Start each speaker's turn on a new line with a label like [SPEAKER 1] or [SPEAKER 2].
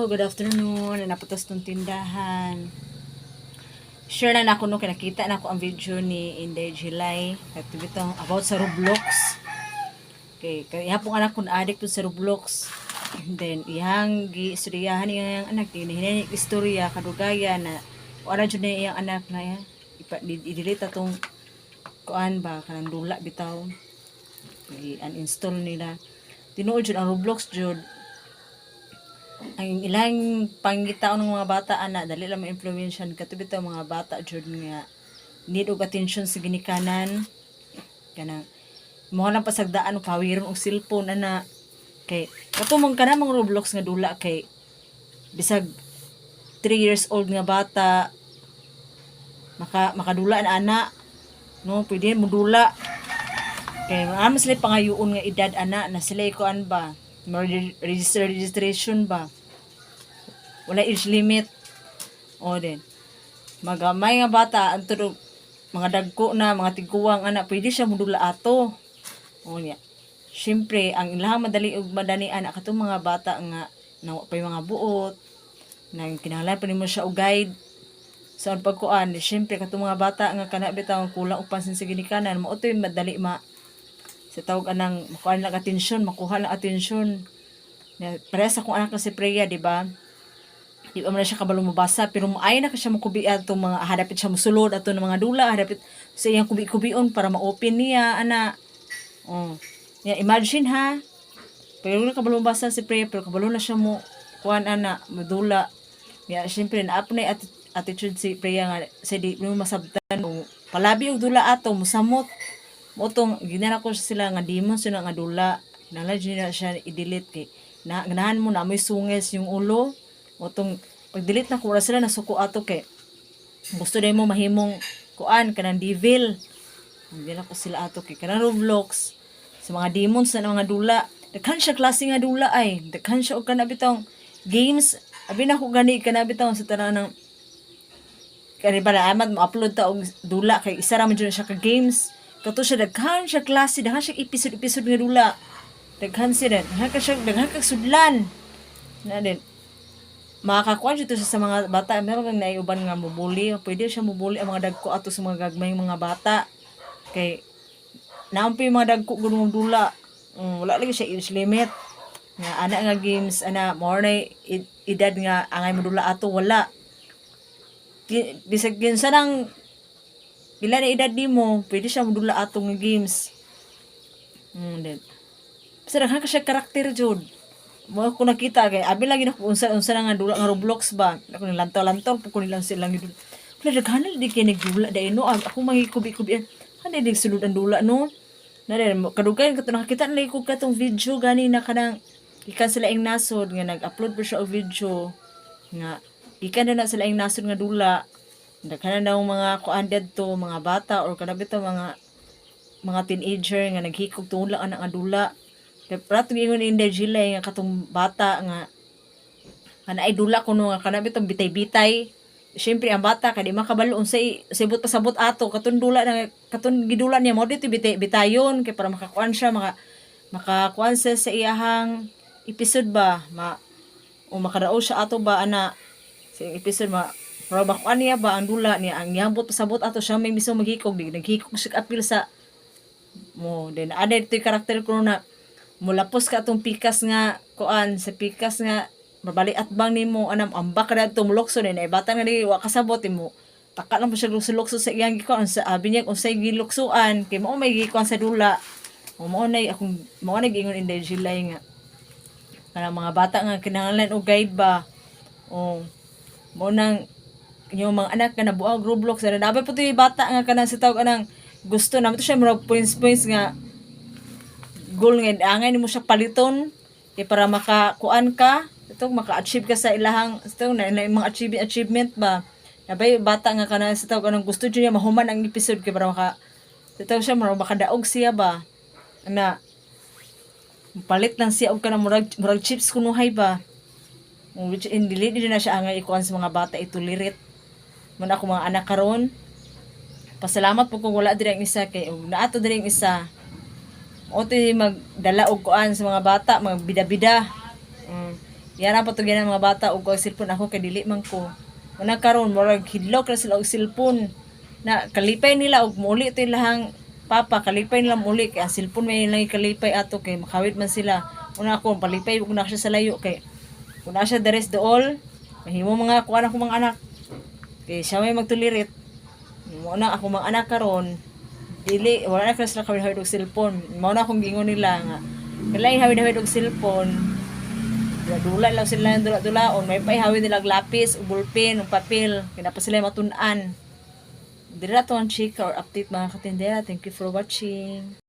[SPEAKER 1] Good afternoon. Naputos tong tindahan. Share na ako no, kinakita na ako ang video ni Inday July. Ito bitong about sa Roblox. Okay, kaya pong anak ko na addict sa Roblox. And then ihang giistoryahan iyang anak, hinahin istorya kadugaya na wala jud na iyang anak na ya. I-delete atong kuan ba kanang dula bitaw. I-uninstall nila. Tinuod jud ang Roblox jud. Ang ilang pangitaon ng mga bata ana dali lang ma-influensyan katubi ta mga bata jud nga need og attention sa ginikanan kanang mo lang pasagdaan og pawiron og cellphone ana kay katumong kana mga Roblox nga dula kay bisag 3 years old nga bata makadula na ana no pwede mo dula kay amo sila pangayoon nga edad ana na sila ikuan ba registration ba wala age limit o din magamay nga bata antod mga dagko na mga tiguwang ana pwede siya mudula ato o niya syempre ang ilahang madali og madanian katong mga bata nga nawa pa mga buot nang kinahanglan pa nimo siya og guide sa pagkuan syempre katong mga bata nga kana bitaw kulang og pansin sa ginikanan mao toy madali sa tawag anang makuha lang atensyon, makuha lang atensyon. Parehas akong anak na si Freya, di ba? Di ba man siya kabalo mabasa, pero maayon na ka siya makubi atong mga hadapit siya musulod ato ng mga dula, hadapit sa iyang kubi-kubion para ma-open niya, ana. Oh. Yeah, imagine ha, pero na kabalo mabasa si Freya, pero kabalo na siya mo, kuhan ana, madula. Yeah, syempre, naap na attitude si Freya nga, sa di mo masabtan, palabi og dula ato, musamot. Motong ginana ko sila nga demon sila nga dula nalaj nila siya i-delete kay ganahan mo na may sungis yung ulo motong pag-delete na ko sila nasuko ato kay gusto din mo mahimong kuan kanang devil hindi na ko sila ato kay kanang Roblox sa mga demons na mga dula daghan siya klase nga dula ay daghan siya og kana bitong games abi na ko gani kana bitong sa tanan ng kani ba amat mo upload ta og dula kay isa ra man jud siya ka games kato siya daghan siya klase daghan siya episode nga dula daghan siya daghan kag sudlan na din makakakuan siya sa mga bata meron kang naiuban nga mubuli pwede siya mubuli ang mga dagko ato sa mga gagmay mga bata kay naampi mga dagko gunung dula wala lagi siya age limit nga ana nga games ana more na edad nga angay modula ato wala bisag ginsa nang pila na edad nimo, pwede siya modula atong nga games. Then. Basta daghan ka siya karakter jud. Mo ko nakita kay abi lagi na unsa nga dula nga Roblox ba. Ako ni lantaw-lantaw pud ko nilang silang gidula. Pila daghan na di kay nagdula dai no ako mangikubi-kubi. Ano di sulod ang dula no. Na rin kadugay kato nakita na ko katong video gani na kanang ikan sila ing nasod nga nag-upload pa siya og video nga ikan na sila ing nasod nga dula. Daghan na daw mga kuandad to mga bata or kanabi to mga teenager nga naghikog tungod lang ang dula kay prato gingon in the July nga katong bata nga kana ay dula kuno nga kanabi to bitay-bitay syempre ang bata kay di makabalo unsay sibot pasabot ato katon dula na katon gidula niya mo dito bitayon kay para makakuan siya makakuan sa iyahang episode ba makarao siya ato ba ana sa episode pero bakuan niya ba ang dula niya ang yambot pasabot ato siya may mismo maghikog naghikog siya apil sa mo then ada ito yung karakter ko na mulapos ka atong pikas nga kuan sa pikas nga mabali at bang nimo anam ambak na itong lukso na bata nga ni wa kasabot mo taka lang po siya lukso sa iyang gikuan sa abi niya kung sa giluksuan kay mo may gikuan sa dula mo na akong mo na gingon in the July nga kanang mga bata nga kinahanglan og guide ba mo nang yung mga anak nga nabuang Roblox na nabay po ito yung bata nga kanang sa tawag anang gusto naman ito siya mga points nga goal nga angay mo siya paliton para makakuan ka ito maka-achieve ka sa ilahang ito na mga achievement ba nabay bata nga kanang sa tawag anang gusto dyan niya mahuman ang episode kaya para ito siya makadaog siya ba na palit lang siya og kanang murag chips kunuhay ba which in delete din na siya angay ikuan sa mga bata ito lirit man ako mga anak karon pasalamat po kung wala diri ang isa kay naato diri ang isa o magdala og kuan sa mga bata mga bida-bida Yan ang patugian ng mga bata ug ang cellphone ako kay dili man ko. Una karon murag hidlaw ka sila og cellphone na kalipay nila og muli to ilahang papa kalipay nila muli kay ang cellphone may lang kalipay ato kay makawit man sila. Una ako palipay ug na siya sa layo kay kung na siya the rest dool mahimo mga kuan ako mga anak kay siya may magtulirit. Muna ako mga anak karon dili wala na sila hawid og cellphone. Mao na akong gingon nila nga kailangan hawid og cellphone. Dula lang sila ng dula-dulaon. May paihawin nilang lapis, o ballpen, o papel. Kaya pa sila matun-an. Dira to ang chika or update mga katindera. Thank you for watching.